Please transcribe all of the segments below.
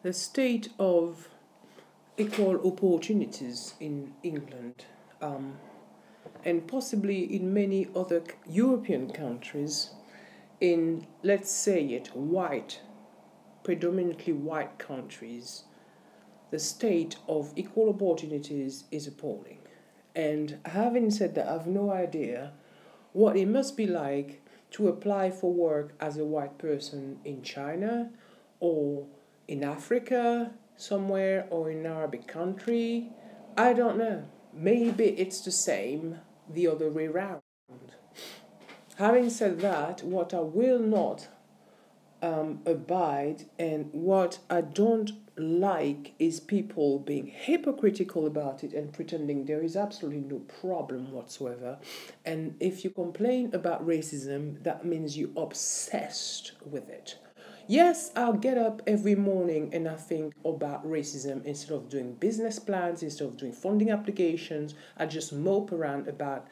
the state of equal opportunities in England, and possibly in many other European countries, in, let's say it, predominantly white countries, the state of equal opportunities is appalling. And having said that, I have no idea what it must be like to apply for work as a white person in China or in Africa somewhere or in an Arabic country. I don't know. Maybe it's the same the other way round. Having said that, what I will not abide and what I don't like is people being hypocritical about it and pretending there is absolutely no problem whatsoever. And if you complain about racism, that means you're obsessed with it. Yes, I'll get up every morning and I think about racism instead of doing business plans, instead of doing funding applications. I just mope around about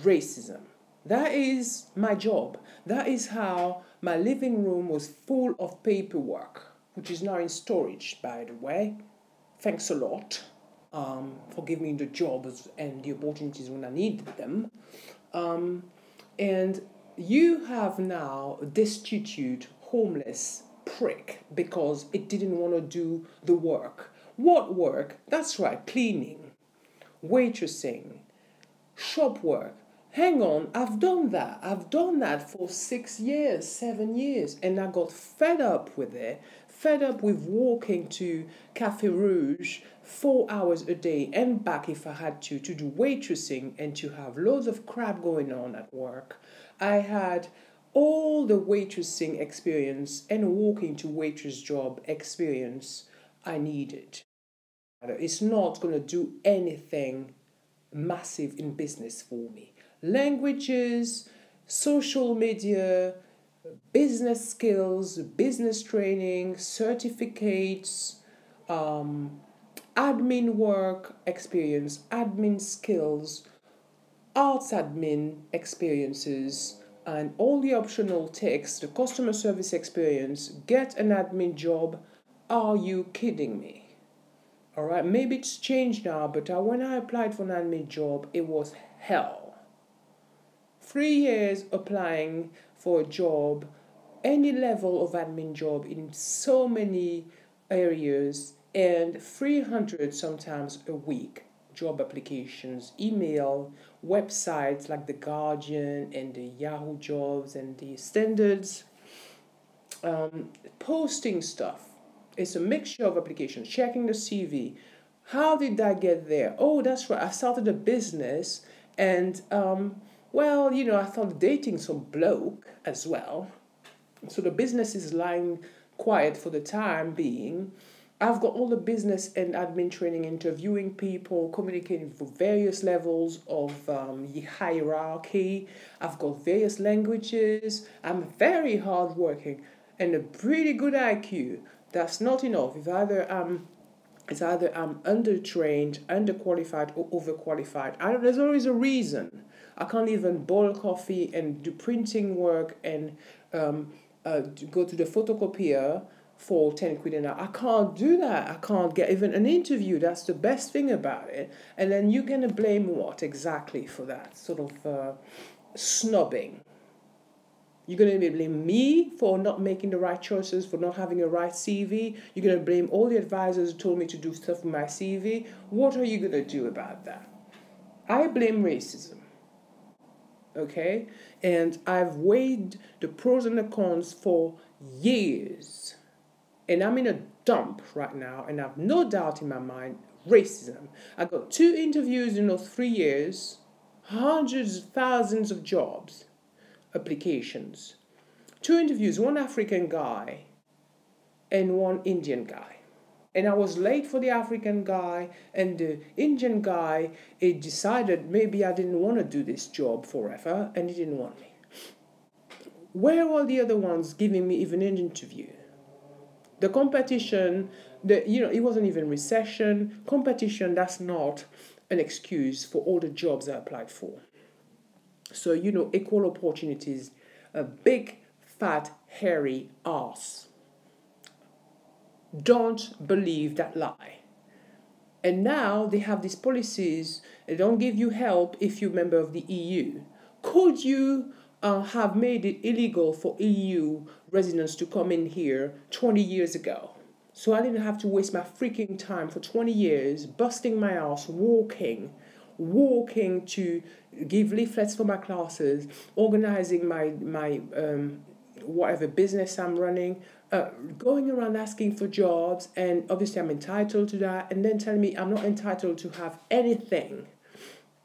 racism. That is my job. That is how my living room was full of paperwork, which is now in storage, by the way. Thanks a lot for giving me the jobs and the opportunities when I needed them. And you have now a destitute, homeless prick because it didn't want to do the work. What work? That's right, cleaning, waitressing, shop work. Hang on, I've done that. I've done that for 6 years, 7 years, and I got fed up with it, fed up with walking to Cafe Rouge 4 hours a day and back if I had to do waitressing and to have loads of crap going on at work. I had all the waitressing experience and walking to waitress job experience I needed. It's not going to do anything massive in business for me. Languages, social media, business skills, business training, certificates, admin work experience, admin skills, arts admin experiences, and all the optional ticks, the customer service experience, get an admin job. Are you kidding me? All right, maybe it's changed now, but when I applied for an admin job, it was hell. 3 years applying for a job, any level of admin job in so many areas, and 300 sometimes a week job applications, email, websites like The Guardian and the Yahoo Jobs and the Standards, posting stuff. It's a mixture of applications, checking the CV. How did I get there? Oh, that's right. I started a business and, I started dating some bloke as well. So the business is lying quiet for the time being. I've got all the business and admin training, interviewing people, communicating for various levels of hierarchy. I've got various languages. I'm very hardworking and a pretty good IQ. That's not enough. It's either I'm undertrained, underqualified, or overqualified. There's always a reason. I can't even boil coffee and do printing work and go to the photocopier for 10 quid an hour. I can't do that. I can't get even an interview. That's the best thing about it. And then you're going to blame what exactly for that sort of snobbing? You're going to blame me for not making the right choices, for not having a right CV. You're going to blame all the advisors who told me to do stuff with my CV. What are you going to do about that? I blame racism. Okay? And I've weighed the pros and the cons for years. And I'm in a dump right now, and I have no doubt in my mind, racism. I got 2 interviews in those 3 years, hundreds of thousands of jobs, applications. 2 interviews, 1 African guy and 1 Indian guy. And I was late for the African guy, and the Indian guy, he decided maybe I didn't want to do this job forever, and he didn't want me. Where were the other ones giving me even an interview? The competition, it wasn't even recession. Competition, that's not an excuse for all the jobs I applied for. So, equal opportunities, a big, fat, hairy ass. Don't believe that lie. And now they have these policies. They don't give you help if you're a member of the EU. Could you have made it illegal for EU residents to come in here 20 years ago? So I didn't have to waste my freaking time for 20 years busting my ass, walking to give leaflets for my classes, organizing my whatever business I'm running, going around asking for jobs, and obviously I'm entitled to that, and then telling me I'm not entitled to have anything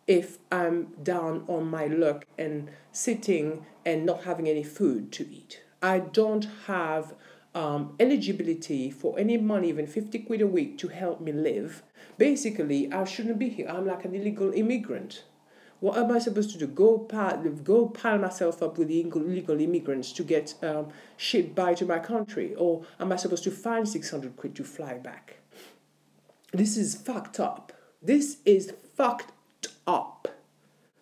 if I'm down on my luck and sitting and not having any food to eat. I don't have eligibility for any money, even 50 quid a week, to help me live. Basically, I shouldn't be here. I'm like an illegal immigrant. What am I supposed to do? Go pile myself up with the illegal immigrants to get shipped by to my country? Or am I supposed to find 600 quid to fly back? This is fucked up. This is fucked up.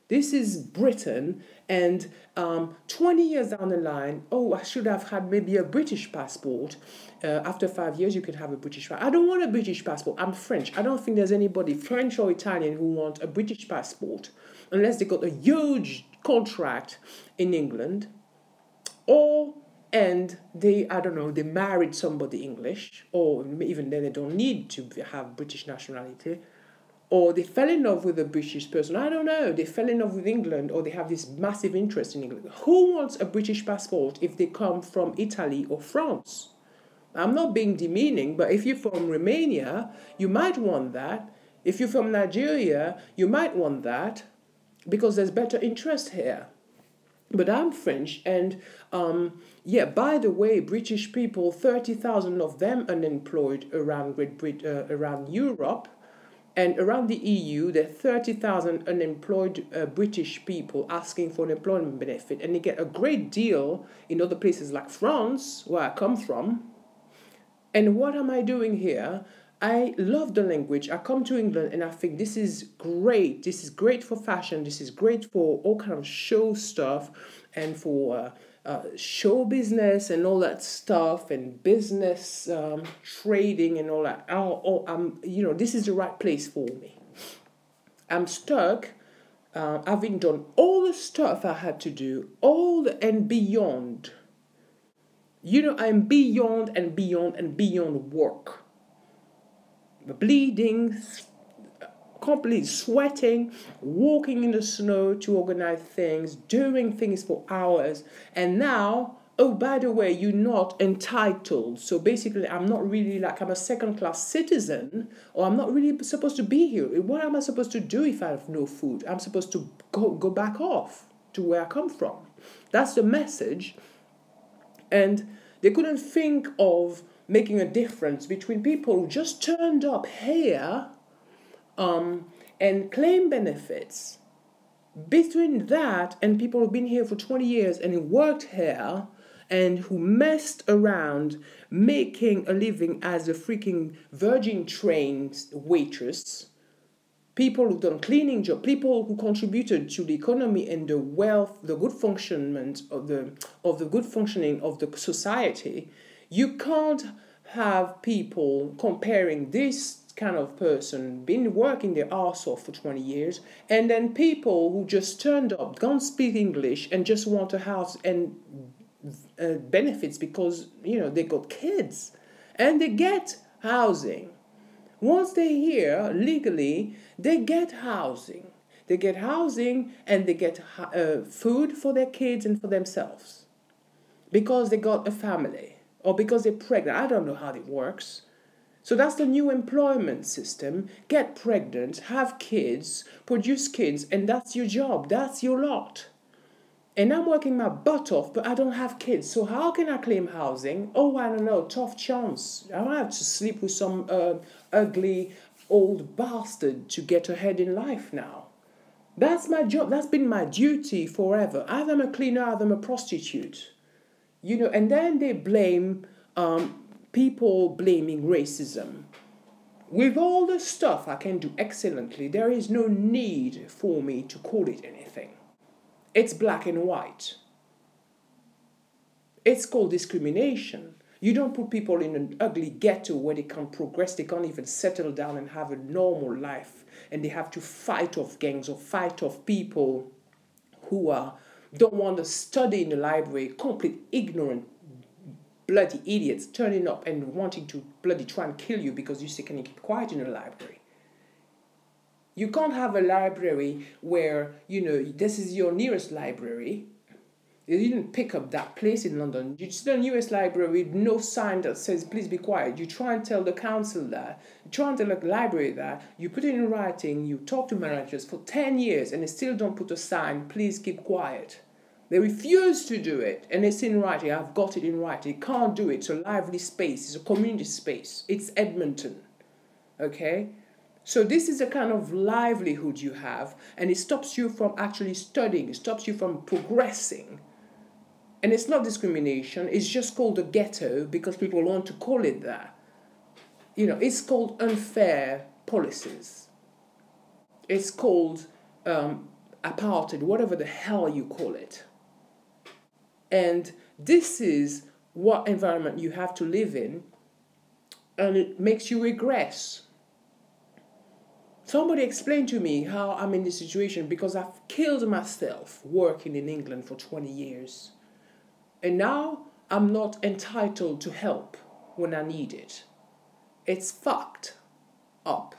This is Britain, and 20 years down the line, oh, I should have had maybe a British passport. After 5 years, you can have a British passport. I don't want a British passport. I'm French. I don't think there's anybody, French or Italian, who want a British passport unless they got a huge contract in England, and they, I don't know, they married somebody English, or even then they don't need to have British nationality. Or they fell in love with a British person. I don't know. They fell in love with England, or they have this massive interest in England. Who wants a British passport if they come from Italy or France? I'm not being demeaning, but if you're from Romania, you might want that. If you're from Nigeria, you might want that because there's better interest here. But I'm French, and by the way, British people, 30,000 of them unemployed around around Europe. And around the EU, there are 30,000 unemployed British people asking for an employment benefit, and they get a great deal in other places like France, where I come from. And what am I doing here? I love the language. I come to England and I think this is great. This is great for fashion. This is great for all kind of show stuff and for show business and all that stuff, and business trading and all that. This is the right place for me. I'm stuck, having done all the stuff I had to do, and beyond. I'm beyond and beyond and beyond work. Bleeding, completely sweating, walking in the snow to organize things, doing things for hours. And now, oh, by the way, you're not entitled. So basically, I'm a second-class citizen, or I'm not really supposed to be here. What am I supposed to do if I have no food? I'm supposed to go back off to where I come from. That's the message. And they couldn't think of making a difference between people who just turned up here and claim benefits. Between that and people who've been here for 20 years and who worked here and who messed around making a living as a freaking Virgin Trains waitress, people who've done cleaning jobs, people who contributed to the economy and the wealth, the good functioning of the society. You can't have people comparing this kind of person been working their arse off for 20 years and then people who just turned up, don't speak English, and just want a house and benefits because they got kids and they get housing. Once they're here legally, they get housing. They get housing and they get food for their kids and for themselves because they got a family or because they're pregnant. I don't know how it works. So that's the new employment system. Get pregnant, have kids, produce kids, and that's your job. That's your lot. And I'm working my butt off, but I don't have kids. So how can I claim housing? Oh, I don't know. Tough chance. I might have to sleep with some ugly old bastard to get ahead in life now. That's my job. That's been my duty forever. Either I'm a cleaner, either I'm a prostitute. And then they blame people blaming racism. With all the stuff I can do excellently, there is no need for me to call it anything. It's black and white. It's called discrimination. You don't put people in an ugly ghetto where they can't progress, they can't even settle down and have a normal life. And they have to fight off gangs or fight off people who don't want to study in the library, complete ignorant, bloody idiots turning up and wanting to bloody try and kill you because you say, can you keep quiet in the library? You can't have a library where, this is your nearest library. You didn't pick up that place in London. You just the nearest library with no sign that says, please be quiet. You try and tell the council that. You try and tell the library that. You put it in writing. You talk to managers for 10 years and they still don't put a sign, please keep quiet. They refuse to do it. And it's in writing. I've got it in writing. You can't do it. It's a lively space. It's a community space. It's Edmonton. Okay? So this is the kind of livelihood you have. And it stops you from actually studying. It stops you from progressing. And it's not discrimination, it's just called a ghetto because people want to call it that. It's called unfair policies. It's called apartheid, whatever the hell you call it. And this is what environment you have to live in, and it makes you regress. Somebody explain to me how I'm in this situation because I've killed myself working in England for 20 years. And now I'm not entitled to help when I need it. It's fucked up.